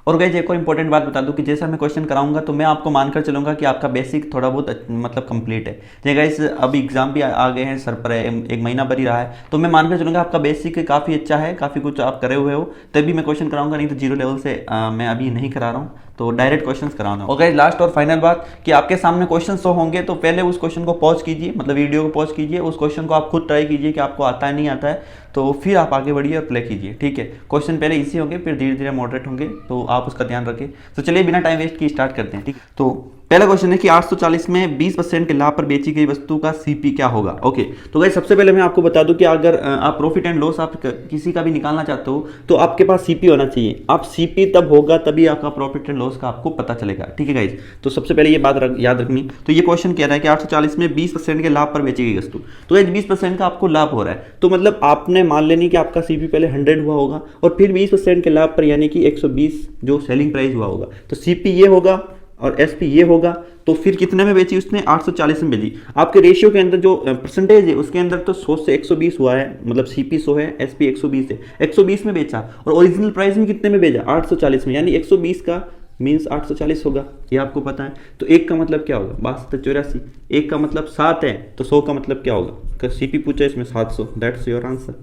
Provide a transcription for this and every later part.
और गाइस एक और इंपॉर्टेंट बात बता दूं कि जैसा मैं क्वेश्चन कराऊंगा तो मैं आपको मानकर चलूंगा कि आपका बेसिक थोड़ा बहुत मतलब कंप्लीट है। जैसे गाइस अभी एग्जाम भी आ गए हैं सर पर, एक महीना भर ही रहा है, तो मैं मानकर चलूंगा आपका बेसिक काफ़ी अच्छा है, काफ़ी कुछ आप करे हुए हो, तभी मैं क्वेश्चन कराऊंगा, नहीं तो जीरो लेवल से मैं अभी नहीं करा रहा हूँ, तो डायरेक्ट क्वेश्चंस कराना। और गाइस लास्ट और फाइनल बात कि आपके सामने क्वेश्चन शो होंगे तो पहले उस क्वेश्चन को पॉज कीजिए, मतलब वीडियो को पॉज कीजिए, उस क्वेश्चन को आप खुद ट्राई कीजिए कि आपको आता है नहीं आता है, तो फिर आप आगे बढ़िए और प्ले कीजिए, ठीक है। क्वेश्चन पहले इजी होंगे फिर धीरे धीरे मॉडरेट होंगे, तो आप उसका ध्यान रखें। तो चलिए बिना टाइम वेस्ट की स्टार्ट करते हैं, ठीक। तो पहला क्वेश्चन है कि 840 में 20% के लाभ पर बेची गई वस्तु का सीपी क्या होगा। ओके, तो गाइस सबसे पहले मैं आपको बता दूं कि अगर आप प्रॉफिट एंड लॉस आप किसी का भी निकालना चाहते हो तो आपके पास सीपी होना चाहिए। आप सीपी तब होगा तभी आपका प्रॉफिट एंड लॉस का आपको पता चलेगा, ठीक है गाइस। तो सबसे पहले ये बात याद रखनी। तो ये क्वेश्चन कह रहा है कि 840 में 20% के लाभ पर बेची गई वस्तु, तो गाइस 20% का आपको लाभ हो रहा है, तो मतलब आपने मान लेनी कि आपका सीपी पहले 100 हुआ होगा और फिर 20% के लाभ पर यानी कि 120 जो सेलिंग प्राइस हुआ होगा, तो सीपी ये होगा और एसपी ये होगा। तो फिर कितने में बेची उसने, 840 में बेची। आपके रेशियो के अंदर जो परसेंटेज है उसके अंदर तो 100 से 120 हुआ है, मतलब सीपी 100 है, एसपी 120 है, 120 में बेचा। और ओरिजिनल प्राइस में कितने में बेचा, 840 में, यानी 120 का मीन्स 840 होगा, ये आपको पता है। तो एक का मतलब क्या होगा, 8284, एक का मतलब 7 है, तो 100 का मतलब क्या होगा, सीपी पूछा इसमें 700, दैट्स योर आंसर।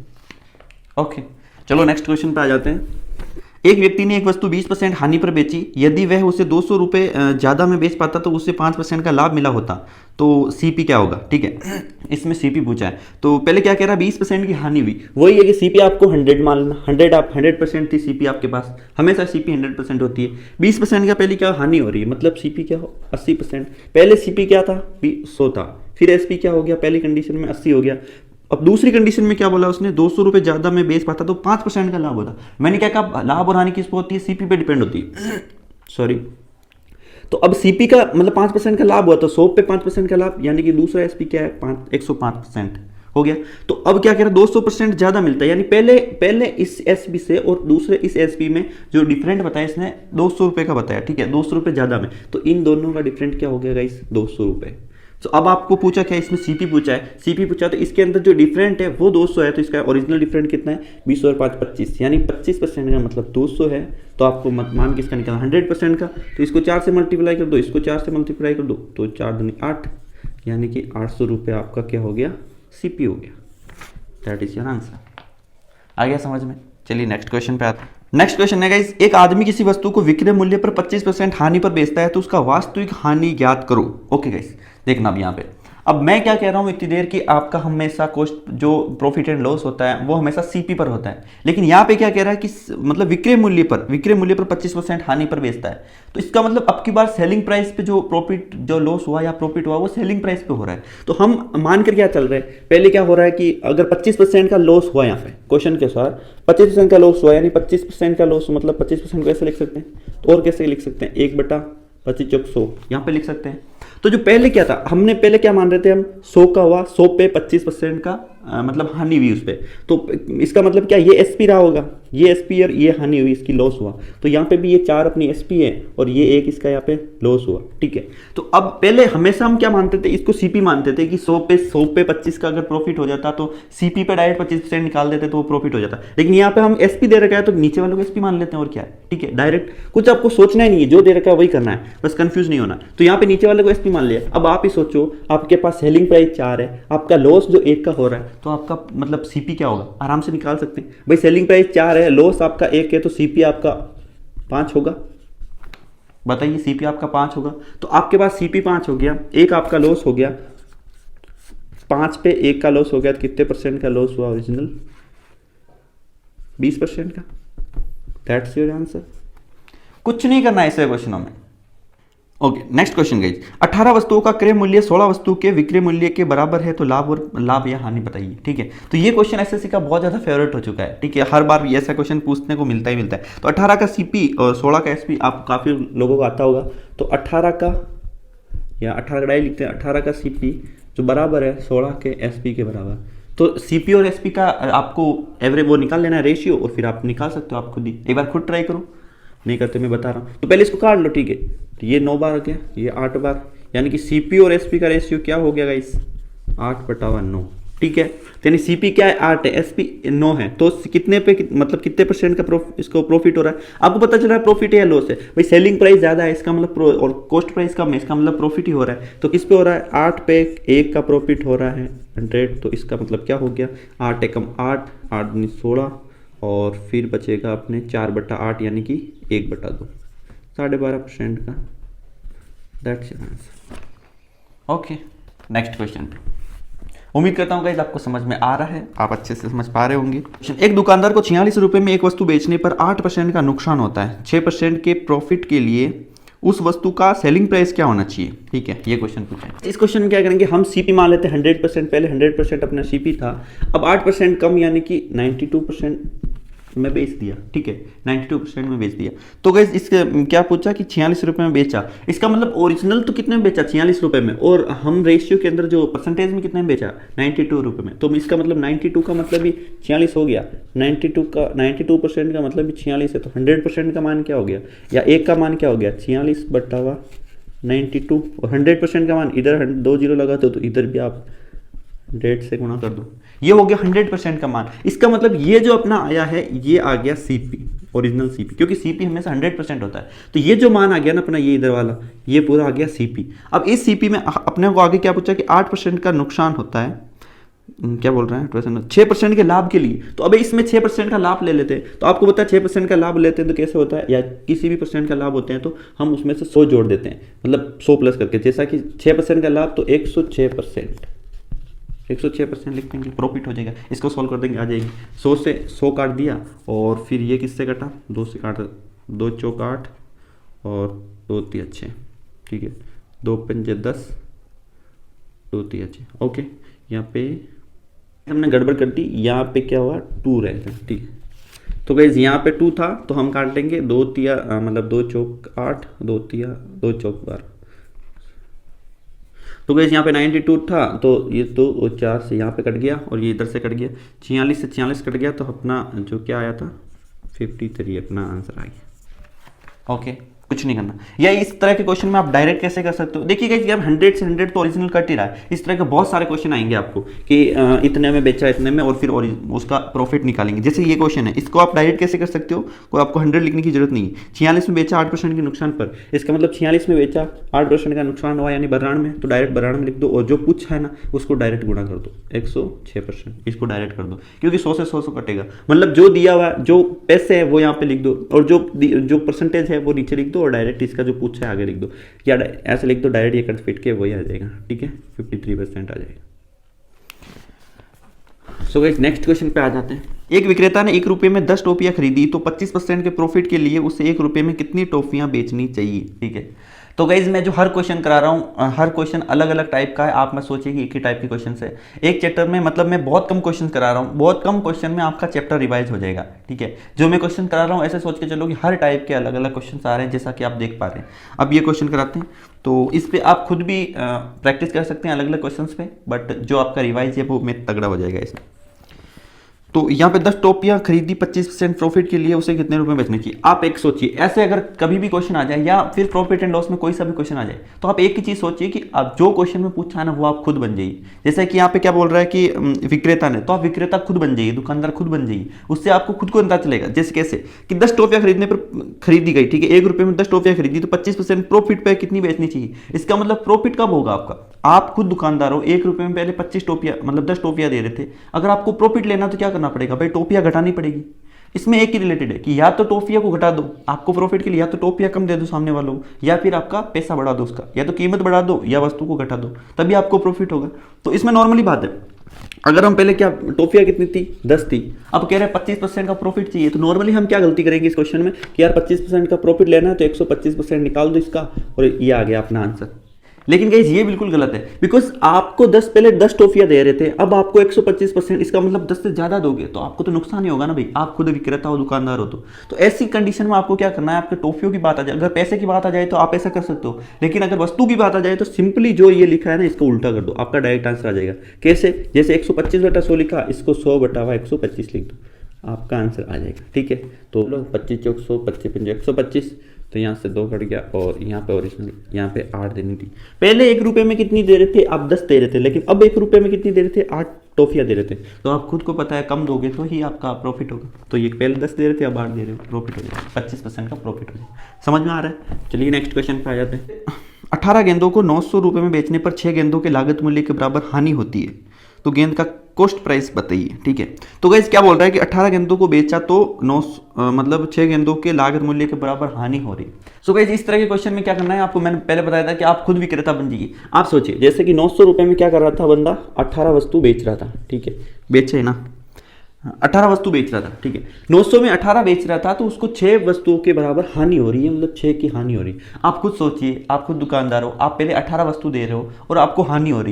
ओके, चलो नेक्स्ट क्वेश्चन पे आ जाते हैं। एक व्यक्ति ने एक वस्तु 20% हानि पर बेची, यदि वह उसे 200 रुपये ज़्यादा में बेच पाता तो उसे 5% का लाभ मिला होता, तो सीपी क्या होगा, ठीक है। इसमें सीपी पूछा है, तो पहले क्या कह रहा है, 20% की हानि हुई, वही है कि सीपी आपको 100 मान लेना, 100 आप 100% थी सीपी आपके पास, हमेशा सीपी 100% होती है। 20% का पहले क्या हानि हो रही है, मतलब सीपी क्या हो 80%। पहले सीपी क्या था, 100 था, फिर एसपी क्या हो गया, पहली कंडीशन में 80 हो गया। अब दूसरी कंडीशन में क्या बोला उसने, 200 रुपये ज्यादा में बेच पाता तो 5% का लाभ होता। मैंने क्या कहा, लाभ और हानि किस पे होती है, सीपी पे डिपेंड होती है, सॉरी। तो अब सीपी का मतलब 5% का लाभ हुआ, तो 100 पे 5% का लाभ, यानी कि दूसरा एसपी क्या है, 105% हो गया। तो अब क्या कह रहा है, 200% ज्यादा मिलता है, यानी पहले इस एसपी से और दूसरे इस एसपी में जो डिफरेंट बताया इसने 200 रुपये का बताया, ठीक है, 200 रुपये ज्यादा में, तो इन दोनों का डिफरेंट क्या हो गया गाइस, 200 रुपये। तो अब आपको पूछा क्या, इसमें सीपी पूछा है, सीपी पूछा तो इसके अंदर जो डिफरेंट है वो 200 है, तो इसका ओरिजिनल डिफरेंट कितना है, 20 और 5 25, यानी 25% का मतलब 200 है। तो आपको मान किसका निकालना, 100% का, तो इसको 4 से मल्टीप्लाई कर दो, इसको 4 से मल्टीप्लाई कर दो, तो 4 दूनी 8, यानी कि 800 रुपये आपका क्या हो गया, सीपी हो गया। That is your answer. आ गया समझ में। चलिए नेक्स्ट क्वेश्चन पे आते हैं। नेक्स्ट क्वेश्चन है गाइस, एक आदमी किसी वस्तु को विक्रय मूल्य पर 25% हानि पर बेचता है तो उसका वास्तविक हानि ज्ञात करो। ओके गाइस, देखना अब यहाँ पे, अब मैं क्या कह रहा हूँ इतनी देर कि आपका हमेशा कॉस्ट जो प्रॉफिट एंड लॉस होता है वो हमेशा सीपी पर होता है, लेकिन यहाँ पे क्या कह रहा है कि मतलब विक्रय मूल्य पर 25% हानि पर बेचता है, तो इसका मतलब अब की बार सेलिंग प्राइस पे जो प्रॉफिट जो लॉस हुआ या प्रॉफिट हुआ वो सेलिंग प्राइस पे हो रहा है। तो हम मान कर क्या चल रहे हैं, पहले क्या हो रहा है कि अगर 25% का लॉस हुआ, यहाँ पे क्वेश्चन के अनुसार 25% का लॉस हुआ, यानी 25% का लॉस मतलब 25% कैसे लिख सकते हैं, तो और कैसे लिख सकते हैं, 1/25 चौक 100 यहाँ पे लिख सकते हैं। तो जो पहले क्या था, हमने पहले क्या मान रहे थे हम, 100 का हुआ, 100 पे 25% का मतलब हानि हुई उस पर, तो इसका मतलब क्या, ये एसपी रहा होगा, ये एसपी और ये हानि हुई, इसकी लॉस हुआ, तो यहाँ पे भी ये 4 अपनी एसपी है और ये एक इसका यहाँ पे लॉस हुआ, ठीक है। तो अब पहले हमेशा हम क्या मानते थे, इसको सीपी मानते थे कि 100 पे 25 का अगर प्रॉफिट हो जाता तो सीपी पे डायरेक्ट 25% निकाल देते तो वो प्रॉफिट हो जाता, लेकिन यहाँ पे हम एसपी दे रखा है तो नीचे वालों को एसपी मान लेते हैं और क्या है, ठीक है। डायरेक्ट कुछ आपको सोचना ही नहीं है, जो दे रखा है वही करना है, बस कंफ्यूज नहीं होना। तो यहाँ पे नीचे वाले को एसपी मान लिया। अब आप ही सोचो, आपके पास सेलिंग प्राइस 4 है, आपका लॉस जो 1 का हो रहा है, तो आपका मतलब सीपी क्या होगा, आराम से निकाल सकते हैं भाई। सेलिंग प्राइस 4 है, लॉस आपका 1 है, तो सीपी आपका 5 होगा। बताइए, सीपी आपका 5 होगा, तो आपके पास सीपी 5 हो गया, एक आपका लॉस हो गया, 5 पे 1 का लॉस हो गया, तो कितने परसेंट का लॉस हुआ ओरिजिनल, 20% का। That's your answer. कुछ नहीं करना है ऐसे क्वेश्चनों में। ओके, नेक्स्ट क्वेश्चन गाइस, 18 वस्तुओं का क्रय मूल्य 16 वस्तु के विक्रय मूल्य के बराबर है तो लाभ या हानि बताइए, ठीक है। तो ये क्वेश्चन एसएससी का बहुत ज्यादा फेवरेट हो चुका है, ठीक है, हर बार ऐसा क्वेश्चन पूछने को मिलता ही मिलता है। तो 18 का सीपी और 16 का एसपी आप काफी लोगों को आता होगा, तो 18 का या 18 का डाई लिखते हैं, 18 का सीपी जो बराबर है 16 के एसपी के बराबर। तो सीपी और एसपी का आपको एवरेज वो निकाल लेना है रेशियो, और फिर आप निकाल सकते हो, आप खुद ही एक बार खुद ट्राई करो, नहीं करते मैं बता रहा हूँ। तो पहले इसको काट लो, ठीक है, तो ये 9 बार हो गया, ये 8 बार, यानी कि सीपी और एसपी का रेशियो क्या हो गया गाइस, 8/9, ठीक है। तो यानी सीपी क्या है 8 है, एसपी 9 है, तो कितने पे मतलब कितने परसेंट का इसको प्रॉफिट हो रहा है, आपको पता चल रहा है प्रॉफिट है या लॉस है भाई। सेलिंग प्राइस ज़्यादा है इसका मतलब और कॉस्ट प्राइस कम है इसका मतलब प्रॉफिट ही हो रहा है। तो किस पे हो रहा है 8 पे 1 का प्रॉफिट हो रहा है 100, तो इसका मतलब क्या हो गया 8 एकम 8, 8 दूनी 16 और फिर बचेगा अपने 4/8 यानी कि 1/2, 12.5% का। That's your answer. Okay, next question. उम्मीद करता हूँ गाइस आपको समझ में आ रहा है, आप अच्छे से समझ पा रहे होंगे। एक दुकानदार को 46 रुपये में एक वस्तु बेचने पर 8% का नुकसान होता है। 6% के प्रॉफिट के लिए उस वस्तु का सेलिंग प्राइस क्या होना चाहिए? ठीक है, ये क्वेश्चन पूछा है। इस क्वेश्चन में क्या करेंगे, हम सीपी मान लेते हैं 100%, पहले 100% अपना सीपी था, अब 8% कम यानी कि 92% में बेच दिया। ठीक है, 92% में बेच दिया। तो गाइस इसके क्या पूछा कि 46 रुपये में बेचा, इसका मतलब ओरिजिनल तो कितने में बेचा 46 रुपये में, और हम रेशियो के अंदर जो परसेंटेज में कितने में बेचा 92 रुपये में। तो इसका मतलब 92 का मतलब भी 46 हो गया, 92% का मतलब भी 46 है। तो 100% का मान क्या हो गया, या 1 का मान क्या हो गया 46/92, और 100% का मान इधर 2 जीरो लगाते हो तो इधर भी आप 100 से गुणा कर दो, ये हो गया 100% का मान। इसका मतलब ये जो अपना आया है ये आ गया सीपी, ओरिजिनल सीपी, क्योंकि सीपी हमेशा 100% होता है। तो ये जो मान आ गया ना अपना ये इधर वाला, ये पूरा आ गया सीपी। अब इस सीपी में अपने को आगे क्या पूछा कि 8% का नुकसान होता है, क्या बोल रहे हैं 6% के लाभ के लिए। तो अब इसमें 6% का लाभ ले लेते हैं, तो आपको पता है 6% का लाभ लेते हैं तो कैसे होता है, या किसी भी परसेंट का लाभ होते हैं तो हम उसमें से 100 जोड़ देते हैं, मतलब 100 प्लस करके। जैसा कि 6% का लाभ तो 106%, 106% लिख देंगे, प्रॉफिट हो जाएगा। इसको सॉल्व कर देंगे, आ जाएगी 100 से 100 काट दिया, और फिर ये किससे कटा 2 से काटा, 2 चौक 8 और 2 तिया 6, ठीक है, 2 पंजे 10, 2 तिया 6। ओके, यहाँ पे हमने गड़बड़ कर दी, यहाँ पे क्या हुआ 2 रह गए, ठीक है। तो गाइस यहाँ पे 2 था तो हम काट लेंगे 2 तिया मतलब 2 चौक 8, 2 तिया 2 चौक 12। तो गाइस यहाँ पे 92 था तो ये तो 4 से यहाँ पे कट गया और ये इधर से कट गया, 46 से 46 कट गया, तो अपना जो क्या आया था 53 अपना आंसर आ गया। ओके, कुछ नहीं करना। या इस तरह के क्वेश्चन में आप डायरेक्ट कैसे कर सकते हो, देखिए गाइस अब 100 से 100 तो ओरिजिनल कट ही रहा है। इस तरह के बहुत सारे क्वेश्चन आएंगे आपको कि इतने में बेचा इतने में, और फिर उसका प्रॉफिट निकालेंगे। जैसे ये क्वेश्चन है, इसको आप डायरेक्ट कैसे कर सकते हो, कोई आपको 100 लिखने की जरूरत नहीं है। 46 में बेचा 8% के नुकसान पर, इसका मतलब 46 में बेचा 8% का नुकसान हुआ यानी 92 में, तो डायरेक्ट 92 में लिख दो, और जो पूछा है ना उसको डायरेक्ट गुणा कर दो 106%, इसको डायरेक्ट कर दो, क्योंकि 100 से 100 कटेगा। मतलब जो दिया हुआ जो पैसे है वो यहाँ पे लिख दो, और जो परसेंटेज है वो नीचे लिख दो, और डायरेक्ट इसका जो पूछा है आगे लिख दो, या ऐसे लिख दो डायरेक्ट, ये कट फिट के वही आ जाएगा। ठीक है, 53% आ जाएगा। सो गाइस नेक्स्ट क्वेश्चन पे आ जाते हैं। एक विक्रेता ने 1 रुपये में 10 टॉफियां खरीदी, तो 25% के प्रॉफिट के लिए उसे 1 रुपये में कितनी टॉफियां बेचनी चाहिए? ठीक है, तो गाइज मैं जो हर क्वेश्चन करा रहा हूँ, हर क्वेश्चन अलग अलग टाइप का है। आप मत सोचिए कि एक ही टाइप के क्वेश्चन है एक चैप्टर में, मतलब मैं बहुत कम क्वेश्चन करा रहा हूँ, बहुत कम क्वेश्चन में आपका चैप्टर रिवाइज हो जाएगा। ठीक है, जो मैं क्वेश्चन करा रहा हूँ ऐसे सोच के चलो कि हर टाइप के अलग अलग क्वेश्चन आ रहे हैं, जैसा कि आप देख पा रहे हैं। अब ये क्वेश्चन कराते हैं, तो इस पर आप खुद भी प्रैक्टिस कर सकते हैं अलग अलग क्वेश्चन पे, बट जो आपका रिवाइज है वो में तगड़ा हो जाएगा इसमें। तो यहाँ पे 10 टॉफियां खरीदी 25% प्रॉफिट के लिए, उसे कितने रुपए बेचनी चाहिए? आप एक सोचिए, ऐसे अगर कभी भी क्वेश्चन आ जाए या फिर प्रॉफिट एंड लॉस में कोई सा भी क्वेश्चन आ जाए, तो आप एक ही चीज सोचिए कि आप जो क्वेश्चन में पूछा है ना वो आप खुद बन जाइए। जैसे कि यहाँ पे क्या बोल रहा है कि विक्रेता ने, तो आप विक्रेता खुद बन जाइए, दुकानदार खुद बन जाइए, उससे आपको खुद को अंदाजा चलेगा। जैसे कैसे कि 10 टॉफियां खरीदने पर खरीदी गई, ठीक है, 1 रुपये में 10 टॉफियां खरीदी, तो 25% प्रॉफिट पे कितनी बेचनी चाहिए? इसका मतलब प्रॉफिट कब होगा आपका? आप खुद दुकानदार हो, 1 रुपये में पहले 25 टॉफियां मतलब 10 टॉफियां दे रहे थे, अगर आपको प्रॉफिट लेना तो क्या करना पड़ेगा भाई? टॉफियां घटानी पड़ेगी। इसमें एक ही रिलेटेड है कि या तो टॉफिया को घटा दो आपको प्रॉफिट के लिए, या तो टॉफिया कम दे दो सामने वालों को, या फिर आपका पैसा बढ़ा दो उसका, या तो कीमत बढ़ा दो या वस्तु को घटा दो, तभी आपको प्रॉफिट होगा। तो इसमें नॉर्मली बात है, अगर हम पहले क्या टॉफिया कितनी थी 10 थी, अब कह रहे हैं 25% का प्रॉफिट चाहिए, तो नॉर्मली हम क्या गलती करेंगे इस क्वेश्चन में कि यार 25% का प्रॉफिट लेना है तो 125% निकाल दो इसका, और ये आ गया अपना आंसर। लेकिन गाइस ये बिल्कुल गलत है, बिकॉज आपको 10 पहले 10 टॉफियां दे रहे थे, अब आपको 125%, इसका मतलब 10 से ज्यादा दोगे तो आपको तो नुकसान ही होगा ना भाई, आप खुद विक्रेता हो दुकानदार हो। तो ऐसी कंडीशन में आपको क्या करना है, आपके टॉफियों की बात आ जाए, अगर पैसे की बात आ जाए तो आप ऐसा कर सकते हो, लेकिन अगर वस्तु की बात आ जाए तो सिंपली जो ये लिखा है ना इसको उल्टा कर दो, आपका डायरेक्ट आंसर आ जाएगा। कैसे? जैसे 125/100 लिखा, इसको 100/125 लिख दो, आपका आंसर आ जाएगा। ठीक है, तो लो 25 चौक 100, 25 पंजे 125, तो यहाँ से 2 कट गया, और यहाँ पे ओरिजिनल यहाँ पे 8 देनी थी। पहले 1 रुपये में कितनी दे रहे थे आप? 10 दे रहे थे, लेकिन अब 1 रुपये में कितनी दे रहे थे? 8 टॉफियाँ दे रहे थे, तो आप खुद को पता है कम दोगे तो ही आपका प्रॉफिट होगा। तो ये पहले 10 दे रहे थे, अब 8 दे रहे हो, प्रॉफिट हो जाएगा, 25% का प्रॉफिट हो जाएगा। समझ में आ रहा है? चलिए नेक्स्ट क्वेश्चन पे आ जाते हैं। 18 गेंदों को 900 रुपये में बेचने पर 6 गेंदों के लागत मूल्य के बराबर हानि होती है, तो गेंद का कॉस्ट प्राइस बताइए। ठीक है, तो गाइस क्या बोल रहा है कि 18 गेंदों को बेचा तो 9 मतलब 6 गेंदों के लागत मूल्य के बराबर हानि हो रही। सो गाइस इस तरह के क्वेश्चन में क्या करना है आपको, मैंने पहले बताया था कि आप खुद विक्रेता बन जाइए। आप सोचिए जैसे कि 900 रुपये में क्या कर रहा था बंदा, 18 वस्तु बेच रहा था। ठीक है, बेचे ना, 18 वस्तु बेच रहा था। ठीक है, 900 में 18 बेच रहा था, तो उसको 6 वस्तुओं के बराबर हानि हो रही है, मतलब 6 की हानि हो रही है। आप खुद सोचिए, आप खुद दुकानदार हो, आप पहले 18 वस्तु दे रहे हो और आपको हानि हो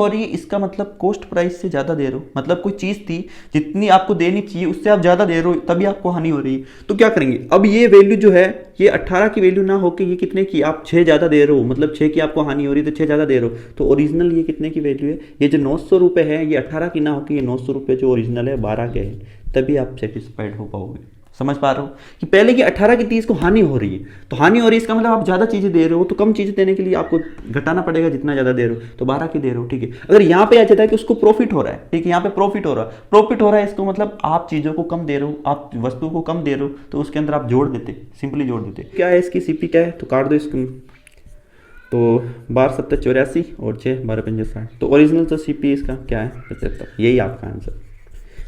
रही है, इसका मतलब कॉस्ट प्राइस से ज़्यादा दे रहे हो, मतलब कोई चीज़ थी जितनी आपको देनी चाहिए उससे आप ज़्यादा दे रहे हो, तभी आपको हानि हो रही है। तो क्या करेंगे, अब ये वैल्यू जो है ये 18 की वैल्यू ना होकर ये कितने की, आप 6 ज़्यादा दे रहे हो, मतलब 6 की आपको हानि हो रही है, तो 6 ज़्यादा दे रहे हो, तो ओरिजिनल ये कितने की वैल्यू है, ये जो 900 रुपये है ये 18 की ना होकर ये 900 रुपये जो ओरिजिनल है 12 के है, तभी आप सेटिस्फाइड हो पाओगे। समझ पा रहे हो कि पहले की 18 की 30 को हानि हो रही है, तो हानि हो रही है इसका मतलब आप ज़्यादा चीज़ें दे रहे हो, तो कम चीज़ें देने के लिए आपको घटाना पड़ेगा, जितना ज़्यादा दे रहे हो, तो 12 की दे रहे हो। ठीक है, अगर यहाँ पे आ जाता है कि उसको प्रॉफिट हो रहा है, ठीक है, यहाँ पे प्रॉफिट हो रहा है, इसको मतलब आप चीज़ों को कम दे रहे हो, आप वस्तु को कम दे रहे हो, तो उसके अंदर आप जोड़ देते, सिंपली जोड़ देते। क्या है इसकी सीपी क्या है, तो काट दो इसको, तो 12 7 84 और 6 12 5 60, तो ओरिजिनल तो सीपी इसका क्या है 75, यही आपका आंसर।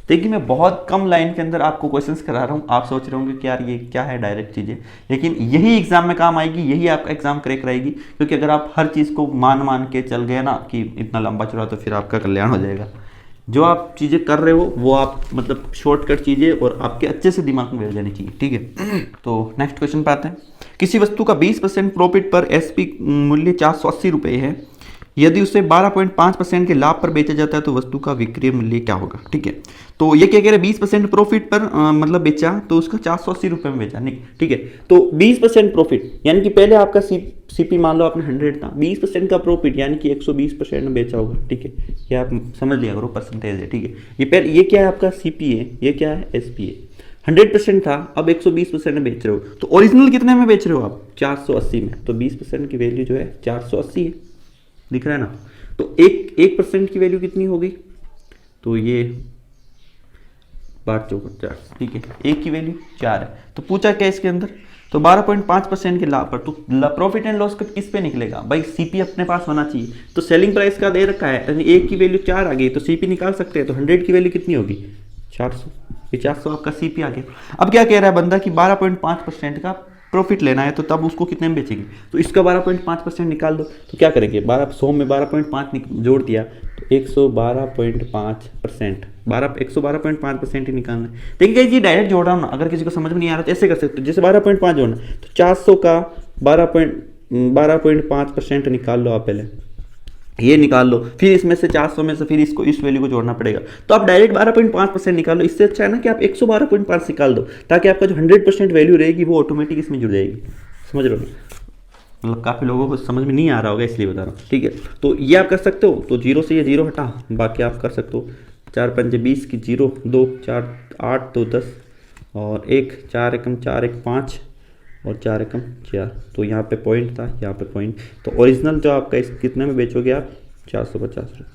देखिए मैं बहुत कम लाइन के अंदर आपको क्वेश्चंस करा रहा हूँ, आप सोच रहे होंगे कि यार ये क्या है डायरेक्ट चीज़ें, लेकिन यही एग्जाम में काम आएगी, यही आपका एग्जाम क्रैक रहेगी, क्योंकि अगर आप हर चीज़ को मान के चल गए ना कि इतना लंबा चौड़ा, तो फिर आपका कल्याण हो जाएगा। जो आप चीज़ें कर रहे हो वो आप मतलब शॉर्टकट चीज़ें और आपके अच्छे से दिमाग में बैठ जानी चाहिए। ठीक है, तो नेक्स्ट क्वेश्चन पे आते हैं। किसी वस्तु का 20% प्रॉफिट पर एसपी मूल्य 480 रुपये है, यदि उसे 12.5% के लाभ पर बेचा जाता है तो वस्तु का विक्रय मूल्य क्या होगा। ठीक है, तो ये क्या कह रहे हैं, 20% प्रॉफिट पर मतलब बेचा तो उसका 480 रुपये में बेचा, नहीं ठीक है, तो 20% प्रॉफिट यानी कि पहले आपका सीपी मान लो आपने 100 था, 20% का प्रॉफिट यानी कि 120% में बेचा होगा। ठीक है, ये आप समझ लिया करो, परसेंटेज है। ठीक है, ये पहले ये क्या है आपका सीपी है, ये क्या है एसपी है, 100% था, अब 120% में बेच रहे हो, तो ओरिजिनल कितने में बेच रहे हो आप, 480 में, तो 20% की वैल्यू जो है 480 है, दिख रहा है ना। तो 1% की वैल्यू कितनी होगी, तो ये 4 ठीक है, 1 की वैल्यू 4 है, तो पूछा क्या इसके अंदर, तो 12.5% के लाभ पर, तो प्रॉफिट एंड लॉस किस पे निकलेगा भाई, सीपी अपने पास होना चाहिए, तो सेलिंग प्राइस का दे रखा है, यानी 1 की वैल्यू 4 आ गई, तो सीपी निकाल सकते हैं, तो 100 की वैल्यू कितनी होगी 400, ये 400 आपका सीपी आ गया। अब क्या कह रहा है बंदा कि 12.5% का प्रॉफिट लेना है, तो तब उसको कितने में बेचेंगे, तो इसका 12.5% निकाल दो, तो क्या करेंगे 100 में 12.5 जोड़ दिया, तो 112.5%, 112.5% ही निकालना है। देखिए ये डायरेक्ट जोड़ रहा हूँ ना, अगर किसी को समझ में नहीं आ रहा तो ऐसे कर सकते हो, जैसे 12.5 जोड़ना, तो 400 का 12.5% निकाल लो आप, पहले ये निकाल लो, फिर इसमें से 400 में से फिर इसको इस वैल्यू को जोड़ना पड़ेगा, तो आप डायरेक्ट 12.5% निकालो। इससे अच्छा है ना कि आप 112.5 निकाल दो, ताकि आपका जो 100% वैल्यू रहेगी वो ऑटोमेटिक इसमें जुड़ जाएगी। समझ रहे हो, मतलब काफ़ी लोगों को समझ में नहीं आ रहा होगा इसलिए बता रहा हूँ। ठीक है, तो ये आप कर सकते हो, तो 0 से ये 0 हटा, बाकी आप कर सकते हो, 4 5 20 की 0 2 4 8 2 10 और 1 4 एकम 4 1 5 और 4 एकम 4, तो यहाँ पे पॉइंट था, यहाँ पे पॉइंट, तो ओरिजिनल जो आपका इस कितने में बेचोगे आप 450 रुपये।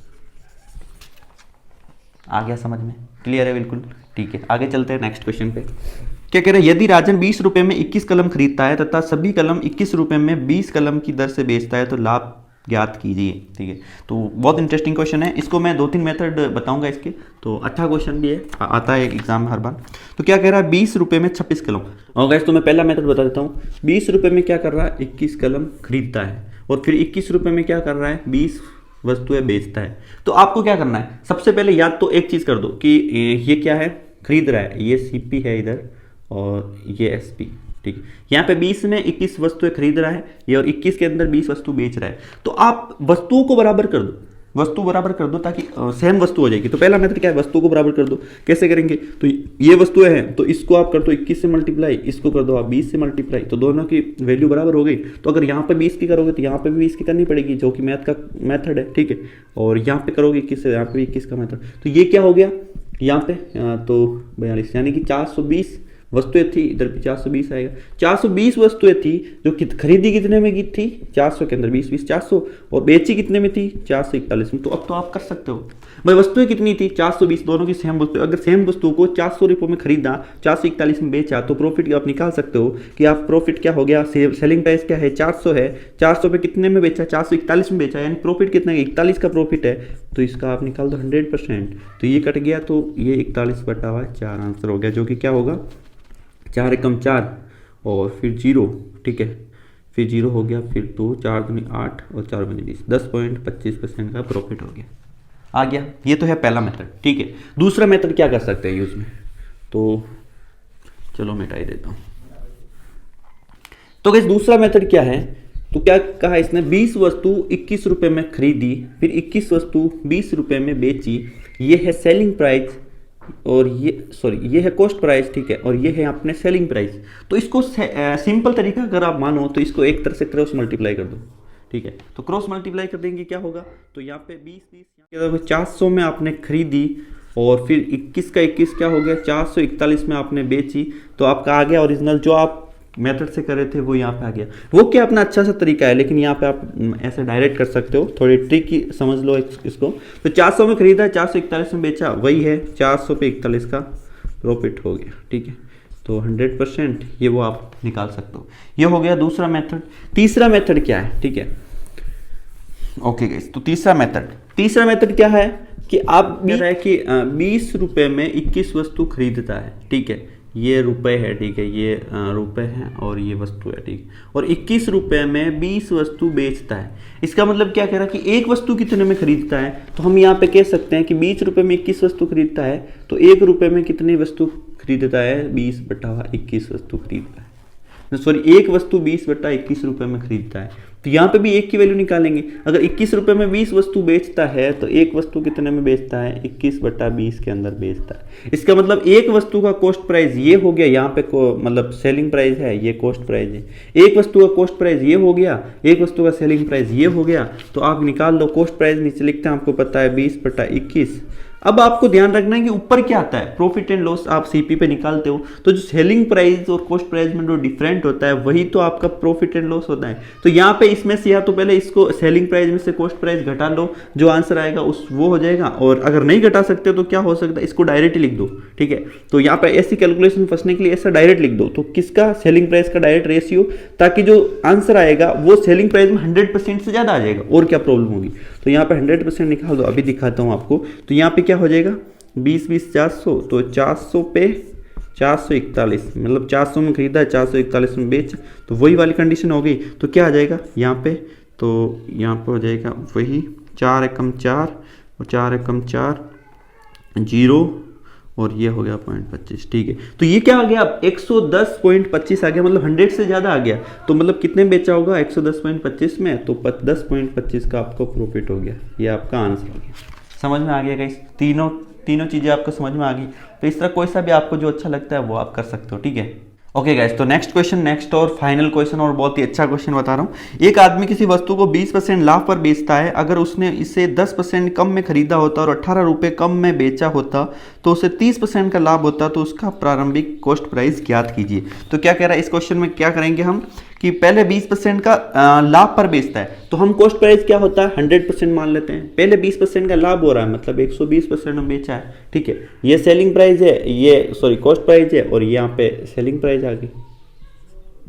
आ गया समझ में, क्लियर है बिल्कुल। ठीक है, आगे चलते हैं नेक्स्ट क्वेश्चन पे। क्या कह रहे हैं, यदि राजन 20 रुपये में 21 कलम खरीदता है तथा सभी कलम 21 रुपये में 20 कलम की दर से बेचता है तो लाभ ज्ञात कीजिए। ठीक है, तो बहुत इंटरेस्टिंग क्वेश्चन है, इसको मैं 2-3 मेथड बताऊंगा इसके, तो अच्छा क्वेश्चन भी है, आता है एग्जाम में हर बार। तो क्या कह रहा है, 20 रुपये में 26 कलम, और गैस तो मैं पहला मेथड बता देता हूँ। 20 रुपये में क्या कर रहा है, 21 कलम खरीदता है, और फिर 21 रुपये में क्या कर रहा है, 20 वस्तुएं बेचता है। तो आपको क्या करना है, सबसे पहले याद तो एक चीज़ कर दो कि ये क्या है, खरीद रहा है, ये सीपी है इधर और ये एसपी। ठीक है, यहाँ पे 20 में 21 वस्तुएं खरीद रहा है ये, और 21 के अंदर 20 वस्तु बेच रहा है, तो आप वस्तुओं को बराबर कर दो, वस्तु बराबर कर दो ताकि सेम वस्तु हो जाएगी। तो पहला मेथड क्या है, वस्तु को बराबर कर दो। कैसे करेंगे, तो ये वस्तुएं हैं, तो इसको आप कर दो 21 से मल्टीप्लाई, इसको कर दो आप 20 से मल्टीप्लाई, तो दोनों की वैल्यू बराबर हो गई। तो अगर यहाँ पे 20 की करोगे तो यहाँ पे भी 20 की करनी पड़ेगी, जो कि मैथ का मेथड है। ठीक है, और यहाँ पे करोगे 21 से, यहाँ पे 21 का मेथड, तो ये क्या हो गया यहाँ पे, तो 42 यानी कि 420 वस्तुएं थी, इधर भी 420 आएगा। 420 वस्तुएं थी जो खरीदी कितने में की थी, 400 के अंदर 20 20 400, और बेची कितने में थी, 441 में। तो अब तो आप कर सकते हो भाई, वस्तुएं कितनी थी 420, दोनों की सेम वस्तु। अगर सेम वस्तु को 400 रुपये में खरीदा, 441 में बेचा, तो प्रॉफिट आप निकाल सकते हो कि आप प्रॉफिट क्या हो गया, सेलिंग प्राइस क्या है 400 है, 400 पे कितने में बेचा, 441 में बेचा, यानी प्रॉफिट कितना है 41 का प्रॉफिट है। तो इसका आप निकाल दो 100%, तो ये कट गया, तो ये 41/4 आंसर हो गया, जो कि क्या होगा 4 एकम 4 और फिर 0, ठीक है, फिर 0 हो गया, फिर 2 4 दूनी 8 और 4 दूनी 20, 10.25% का प्रॉफिट हो गया, आ गया। ये तो है पहला मेथड, ठीक है। दूसरा मेथड क्या कर सकते हैं यूज में, तो चलो मिटा ही देता हूँ। तो गाइस दूसरा मेथड क्या है, तो क्या कहा इसने, 20 वस्तु 21 रुपए में खरीदी, फिर 21 वस्तु 20 रुपए में बेची, ये है सेलिंग प्राइस और ये है कॉस्ट प्राइस, ठीक है, और ये है अपने सेलिंग प्राइस। तो इसको सिंपल तरीका अगर आप मानो तो इसको एक तरह से क्रॉस मल्टीप्लाई कर दो, ठीक है। तो क्रॉस मल्टीप्लाई कर देंगे क्या होगा, तो यहाँ पे 20 400 में आपने खरीदी और फिर 21 का 21 क्या हो गया 441 में आपने बेची, तो आपका आ गया ओरिजिनल, जो आप मेथड से कर रहे थे वो यहाँ पे आ गया। वो क्या अपना अच्छा सा तरीका है, लेकिन यहाँ पे आप ऐसे डायरेक्ट कर सकते हो, थोड़ी ट्रिक ही समझ लो इसको। तो 400 में खरीदा, 441 में बेचा, वही है 400 पे 41 का प्रॉफिट हो गया, ठीक है। तो 100% ये वो आप निकाल सकते हो। ये हो गया दूसरा मेथड। तीसरा मेथड क्या है, ठीक है, ओके गाइस। तो तीसरा मेथड क्या है कि आप कह रहा है कि 20 रुपए में 21 वस्तु खरीदता है, ठीक है, ये रुपए है, ठीक है, ये रुपए है और ये वस्तु है, ठीक है, और 21 रुपए में 20 वस्तु बेचता है। इसका मतलब क्या कह रहा है कि एक वस्तु कितने में खरीदता है, तो हम यहाँ पे कह सकते हैं कि 20 रुपए में 21 वस्तु खरीदता है, तो 1 रुपए में कितनी वस्तु खरीदता है, 20/21 वस्तु खरीदता है, सॉरी 1 वस्तु 20/21 रुपए में खरीदता है। तो यहाँ पे भी एक की वैल्यू निकालेंगे। अगर 21 रुपए में 20 वस्तु बेचता है तो एक वस्तु कितने में बेचता है, 21/20 के अंदर बेचता है। इसका मतलब एक वस्तु का कॉस्ट प्राइस ये हो गया, यहाँ पे मतलब सेलिंग प्राइस है, ये कॉस्ट प्राइस है। एक वस्तु का कॉस्ट प्राइस ये हो गया, एक वस्तु का सेलिंग प्राइस ये हो गया। तो आप निकाल लो कॉस्ट प्राइस, नीचे लिखते हैं, आपको पता है 20/21। अब आपको ध्यान रखना है कि ऊपर क्या आता है, प्रॉफिट एंड लॉस आप सीपी पे निकालते हो, तो जो सेलिंग प्राइस और कॉस्ट प्राइस में जो डिफरेंट होता है वही तो आपका प्रॉफिट एंड लॉस होता है। तो यहाँ पे इसमें से या तो पहले इसको सेलिंग प्राइस में से कॉस्ट प्राइस घटा लो, जो आंसर आएगा उस वो हो जाएगा, और अगर नहीं घटा सकते तो क्या हो सकता है, इसको डायरेक्ट लिख दो, ठीक है। तो यहाँ पे ऐसी कैलकुलेशन फंसने के लिए ऐसा डायरेक्ट लिख दो, तो किसका, सेलिंग प्राइस का डायरेक्ट रेशियो, ताकि जो आंसर आएगा वो सेलिंग प्राइस में 100% से ज्यादा आ जाएगा, और क्या प्रॉब्लम होगी। तो यहाँ पे 100% निकाल दो, अभी दिखाता हूँ आपको। तो यहाँ पे क्या हो जाएगा, 20 400, तो 400 पे 441, मतलब 400 में खरीदा है, 441 में बेच, तो वही वाली कंडीशन हो गई। तो क्या आ जाएगा यहाँ पे, तो यहाँ पे हो जाएगा वही 4 एकम 4 और 4 एकम 4 0, और ये हो गया 0.25, ठीक है। तो ये क्या आ गया, 110.25 आ गया, मतलब 100 से ज़्यादा आ गया। तो मतलब कितने बेचा होगा 110.25 में, तो 10.25 का आपको प्रॉफिट हो गया। ये आपका आंसर हो गया। समझ में आ गया गाइस, तीनों चीज़ें आपको समझ में आ गई। तो इस तरह कोई सा भी आपको जो अच्छा लगता है वो आप कर सकते हो, ठीक है। ओके गाइस, तो नेक्स्ट और फाइनल क्वेश्चन, और बहुत ही अच्छा क्वेश्चन बता रहा हूँ। एक आदमी किसी वस्तु को 20% लाभ पर बेचता है। अगर उसने इसे 10% कम में खरीदा होता और 18 रुपये कम में बेचा होता तो उसे 30% का लाभ होता, तो उसका प्रारंभिक कॉस्ट प्राइस ज्ञात कीजिए। तो क्या कह रहा है इस क्वेश्चन में, क्या करेंगे हम कि पहले 20% का लाभ पर बेचता है, तो हम कॉस्ट प्राइस क्या होता है 100% मान लेते हैं। पहले 20% का लाभ हो रहा है, मतलब 120% में बेचा है, ठीक है। ये सेलिंग प्राइस है, ये सॉरी कॉस्ट प्राइस है, और यहाँ पे सेलिंग प्राइस आ गई,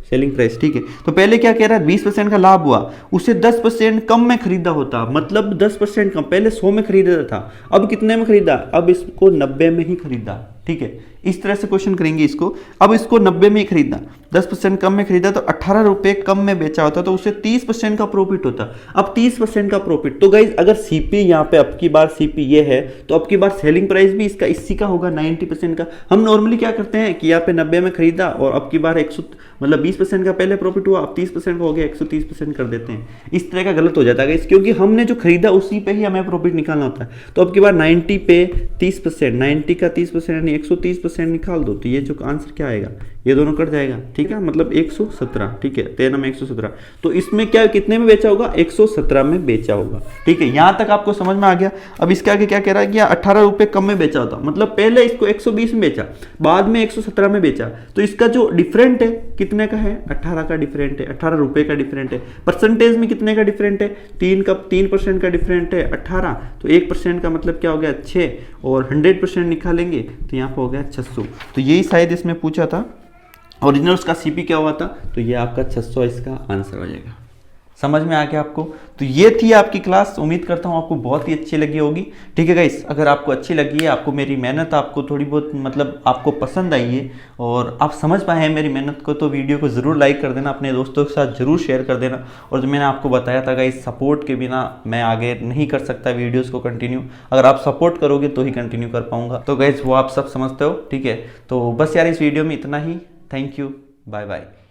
सेलिंग प्राइस, ठीक है। तो पहले क्या कह रहा है 20% का लाभ हुआ, उसे 10% कम में खरीदा होता, मतलब 10% कम, पहले 100 में खरीदा था, अब कितने में खरीदा, अब इसको 90 में ही खरीदा, ठीक है। इस तरह से क्वेश्चन करेंगे इसको। अब इसको 90 में ही खरीदा, 10% कम में खरीदा, तो 18 रुपये कम में बेचा होता, तो उसे 30% का प्रॉफिट होता। अब 30% का प्रॉफिट, तो गाइज अगर सीपी यहाँ पे अब की बार सीपी ये है, तो अब की बार सेलिंग प्राइस भी इसका इसी का होगा 90% का। हम नॉर्मली क्या करते हैं कि यहाँ पे 90 में खरीदा और अब की बार 20% का पहले प्रॉफिट हुआ, अब 30% का हो गया, 130% कर देते हैं। इस तरह का गलत हो जाता है गाइज, क्योंकि हमने जो खरीदा उसी पे ही हमें प्रॉफिट निकालना होता है। तो अब की बार 90 पे 30%, 90 का 30% यानी 130% 1% निकाल दो तो ये जो आंसर क्या आएगा, ये दोनों कट जाएगा, ठीक है, मतलब 117, ठीक है, 13 में 117, तो इसमें क्या कितने में बेचा होगा, 117 में बेचा होगा, ठीक है। यहाँ तक आपको समझ में आ गया। अब इसके आगे क्या कह रहा है कि 18 रुपये कम में बेचा होता, मतलब पहले इसको 120 में बेचा, बाद में 117 में बेचा, तो इसका जो डिफरेंट है कितने का है, 18 का डिफरेंट है, 18 रुपये का डिफरेंट है। परसेंटेज में कितने का डिफरेंट है, 3% का डिफरेंट है 18, तो 1% का मतलब क्या हो गया 6, और 100% निकालेंगे तो यहाँ पर हो गया 600। तो यही शायद इसमें पूछा था, ओरिजिनल उसका सीपी क्या हुआ था, तो ये आपका 600 इसका आंसर हो जाएगा। समझ में आ गया आपको। तो ये थी आपकी क्लास, उम्मीद करता हूँ आपको बहुत ही अच्छी लगी होगी, ठीक है गाइस। अगर आपको अच्छी लगी है, आपको मेरी मेहनत आपको थोड़ी बहुत मतलब आपको पसंद आई है और आप समझ पाए हैं मेरी मेहनत को, तो वीडियो को ज़रूर लाइक कर देना, अपने दोस्तों के साथ ज़रूर शेयर कर देना। और जो मैंने आपको बताया था गाइस, सपोर्ट के बिना मैं आगे नहीं कर सकता वीडियोज़ को कंटिन्यू, अगर आप सपोर्ट करोगे तो ही कंटिन्यू कर पाऊँगा। तो गाइस वो आप सब समझते हो, ठीक है। तो बस यार इस वीडियो में इतना ही, थैंक यू, बाय बाय।